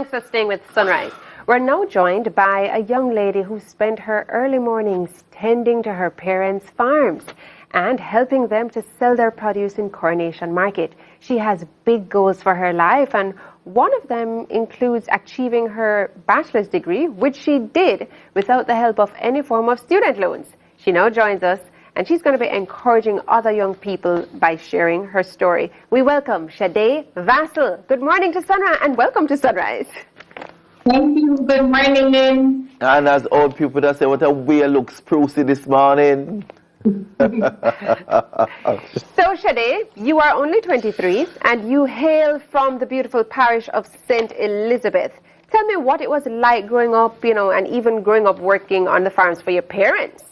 Thanks for staying with Sunrise. We're now joined by a young lady who spent her early mornings tending to her parents' farms and helping them to sell their produce in Coronation Market. She has big goals for her life, and one of them includes achieving her bachelor's degree, which she did without the help of any form of student loans. She now joins us, and she's going to be encouraging other young people by sharing her story. We welcome Shaday Vassel. Good morning to Sunrise, and welcome to Sunrise. Thank you. Good morning. And as old people that say, what a way looks sprucey this morning. So Shaday, you are only 23 and you hail from the beautiful parish of St. Elizabeth. Tell me what it was like growing up, and even growing up working on the farms for your parents.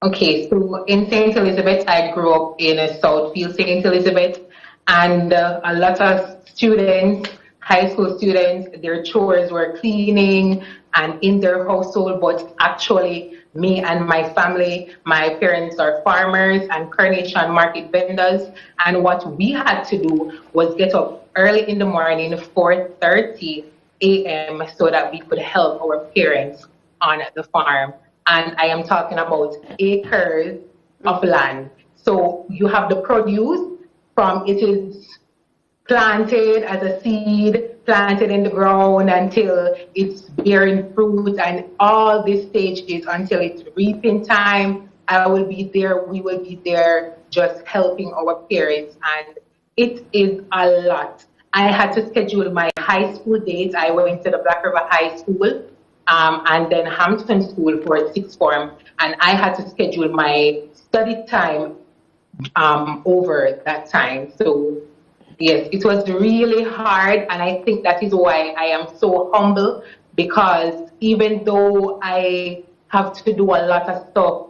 Okay, so in St. Elizabeth, I grew up in Southfield, St. Elizabeth, and a lot of students, high school students, their chores were cleaning and in their household, but actually me and my family, my parents are farmers and Coronation Market vendors, and what we had to do was get up early in the morning, 4:30 a.m., so that we could help our parents on the farm. And I am talking about acres of land. So you have the produce from it is planted as a seed, planted in the ground until it's bearing fruit, and all these stages until it's reaping time. I will be there, we will be there just helping our parents, and it is a lot. I had to schedule my high school dates. I went to the Black River High School and then Hampton School for a sixth form, and I had to schedule my study time over that time. So yes, it was really hard, and I think that is why I am so humble, because even though I have to do a lot of stuff,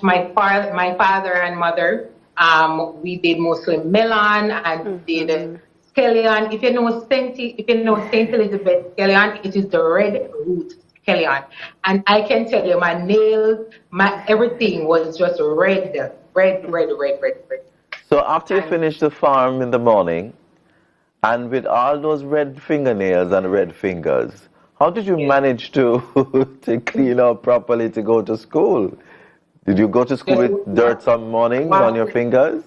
my father and mother, we did mostly melon and we did scallion. If you know St. Elizabeth scallion, it is the red root scallion, and I can tell you, my nails, everything was just red. So after you finished the farm in the morning, and with all those red fingernails and red fingers, how did you manage to clean up properly to go to school? Did you go to school with dirt some mornings on your fingers?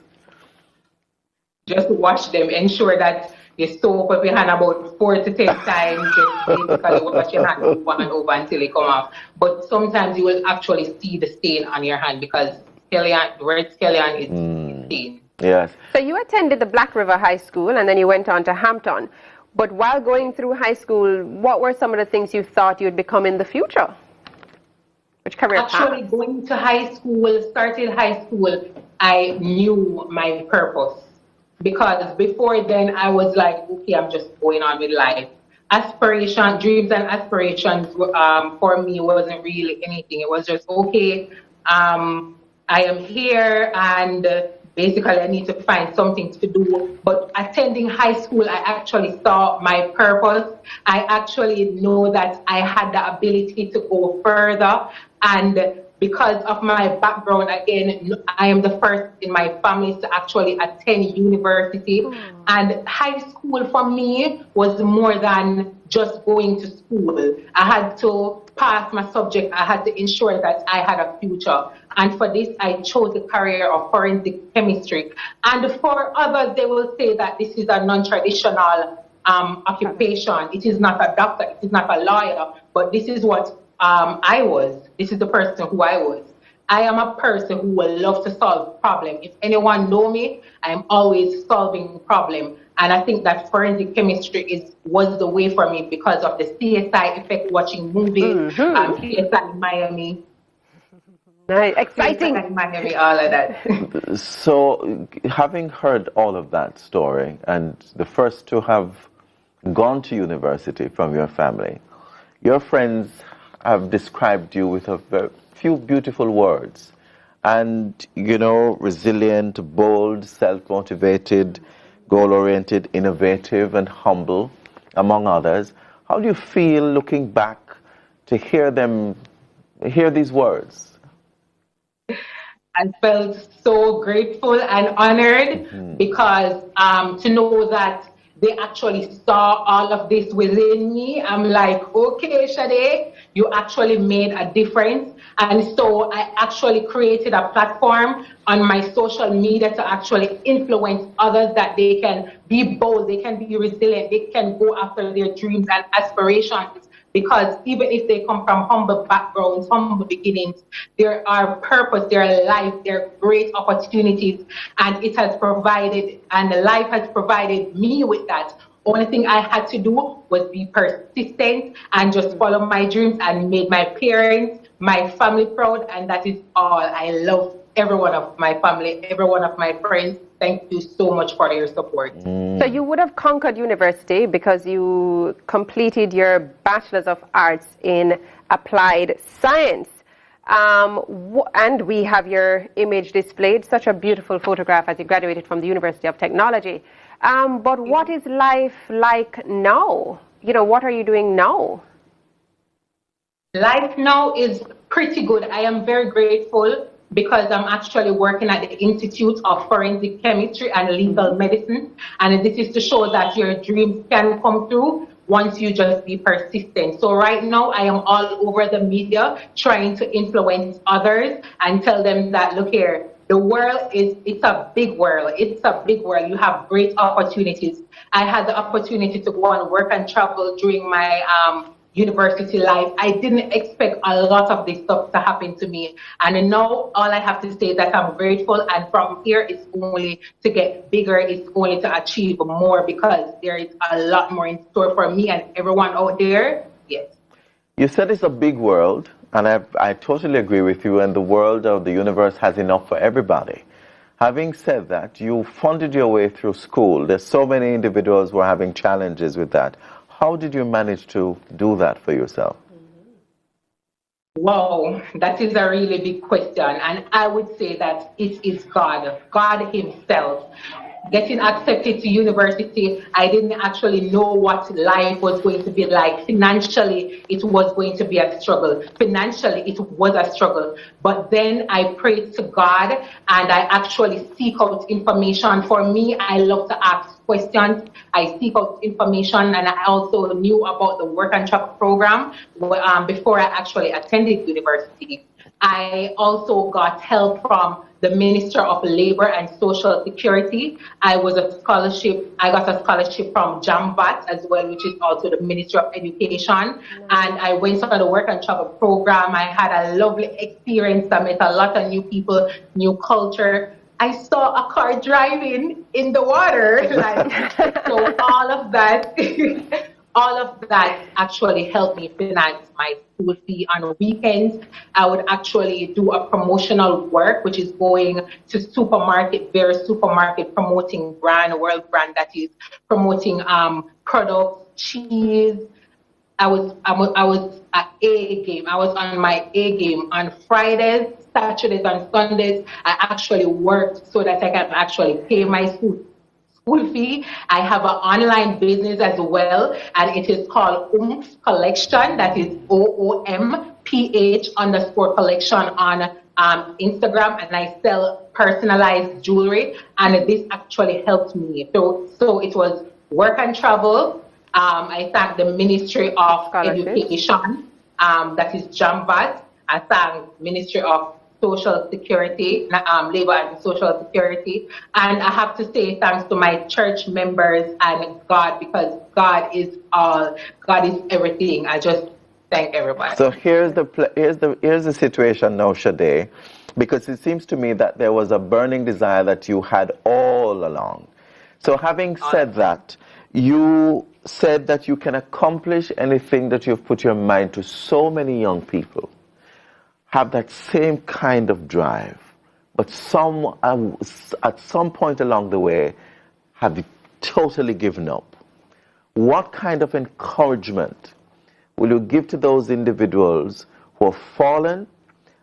Just wash them, ensure that you soap up your hand about 4 to 10 times, just basically wash your hand over and over until they come off. But sometimes you will actually see the stain on your hand because red scallion is stain. Yes. So you attended the Black River High School and then you went on to Hampton. But while going through high school, what were some of the things you thought you'd become in the future? Which career path? Actually, going to high school, started high school, I knew my purpose. Because before then, I was like, okay, I'm just going on with life. Dreams and aspirations for me wasn't really anything. It was just, okay, I am here and basically I need to find something to do. But attending high school, I actually saw my purpose. I actually know that I had the ability to go further. And because of my background, again, I am the first in my family to actually attend university. And high school for me was more than just going to school. I had to pass my subject. I had to ensure that I had a future. And for this, I chose the career of forensic chemistry. And for others, they will say that this is a non-traditional occupation. It is not a doctor, it is not a lawyer, but this is what I was. This is the person who I was. I am a person who will love to solve problems. If anyone know me, I am always solving problems. And I think that forensic chemistry was the way for me because of the CSI effect, watching movies, CSI in Miami. Nice. Exciting. CSI in Miami, all of that. So having heard all of that story, and the first to have gone to university from your family, your friends have described you with a few beautiful words. And, resilient, bold, self-motivated, goal-oriented, innovative, and humble, among others. How do you feel looking back to hear these words? I felt so grateful and honored because to know that they actually saw all of this within me. I'm like, okay, Shaday, you actually made a difference. And so I actually created a platform on my social media to actually influence others that they can be bold, they can be resilient, they can go after their dreams and aspirations. Because even if they come from humble backgrounds, humble beginnings, there are purpose, there are life, there are great opportunities, and it has provided, and life has provided me with that. Only thing I had to do was be persistent and just follow my dreams and made my parents, my family proud, and that is all. I love every one of my family, every one of my friends. Thank you so much for your support. So you would have conquered university because you completed your Bachelor's of Arts in Applied Science. And we have your image displayed, such a beautiful photograph as you graduated from the University of Technology. But what is life like now? You know, what are you doing now? Life now is pretty good. I am very grateful because I'm actually working at the Institute of Forensic Chemistry and Legal Medicine. And this is to show that your dreams can come true once you just be persistent. So right now I am all over the media trying to influence others and tell them that, look here, the world it's a big world. It's a big world. You have great opportunities. I had the opportunity to go and work and travel during my university life. I didn't expect a lot of this stuff to happen to me. And now all I have to say is that I'm grateful, and from here it's only to get bigger, it's only to achieve more, because there is a lot more in store for me and everyone out there. Yes. You said it's a big world, and I totally agree with you, and the world of the universe has enough for everybody. Having said that, you funded your way through school. There's so many individuals who are having challenges with that. How did you manage to do that for yourself? Wow, that is a really big question. And I would say that it is God Himself. Getting accepted to university, I didn't actually know what life was going to be like. Financially, it was going to be a struggle. Financially, it was a struggle. But then I prayed to God and I actually seek out information. For me, I love to ask questions. I seek out information, and I also knew about the work and travel program before I actually attended university. I also got help from the Minister of Labor and Social Security. I got a scholarship from Jamaica as well, which is also the Ministry of Education. And I went on the work and travel program. I had a lovely experience. I met a lot of new people, new culture. I saw a car driving in the water. So all of that actually helped me finance my school fee. On weekends, I would actually do a promotional work, which is going to various supermarket, promoting world brand that is promoting products, cheese. I was at A game. I was on my A game on Fridays, Saturdays, and Sundays. I actually worked so that I can actually pay my school fee. I have an online business as well, and it is called Oomph Collection. That is OOMPH_collection on Instagram, and I sell personalized jewelry, and this actually helped me. So it was work and travel. I thank the Ministry of Education, that is JAMVAT. I thank Ministry of Social Security, Labor and Social Security. And I have to say thanks to my church members and God, because God is everything. I just thank everybody. So here's the situation now, Shaday, because it seems to me that there was a burning desire that you had all along. So having said that, you said that you can accomplish anything that you've put your mind to. So many young people have that same kind of drive, but some at some point along the way have totally given up. What kind of encouragement will you give to those individuals who have fallen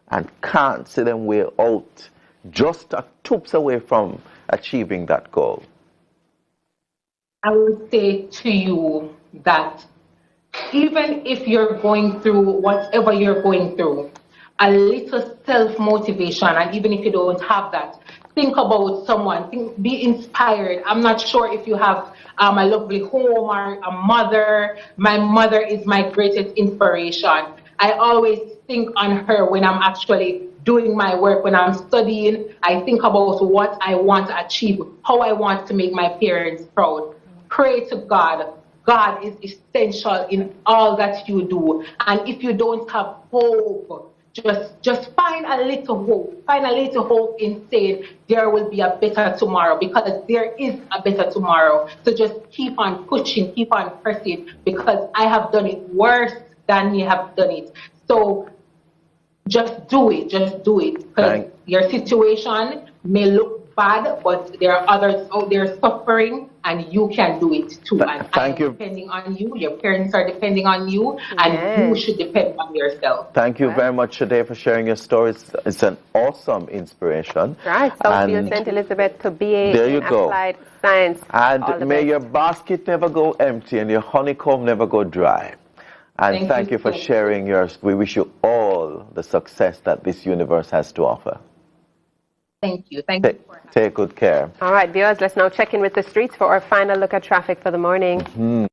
and can't see them way out, just a toops away from achieving that goal? I would say to you that even if you're going through whatever you're going through, a little self-motivation, and even if you don't have that, think about someone, be inspired. I'm not sure if you have a lovely home or a mother. My mother is my greatest inspiration. I always think on her when I'm actually doing my work, when I'm studying. I think about what I want to achieve, how I want to make my parents proud. Pray to God. God is essential in all that you do. And if you don't have hope, just find a little hope. Find a little hope in saying there will be a better tomorrow, because there is a better tomorrow. So just keep on pushing, keep on pressing, because I have done it worse than you have done it. So just do it, because your situation may look bad, but there are others out there suffering, and you can do it too. And thank you. Depending on you, your parents are depending on you, and you should depend on yourself. Thank you very much, Shaday, for sharing your stories. It's an awesome inspiration. Right, Southfield St. Elizabeth to BA there you in go. Applied Science. And may your basket never go empty and your honeycomb never go dry. And thank you for sharing yours. We wish you all the success that this universe has to offer. Thank you. Thank you. Take good care. All right, viewers, let's now check in with the streets for our final look at traffic for the morning.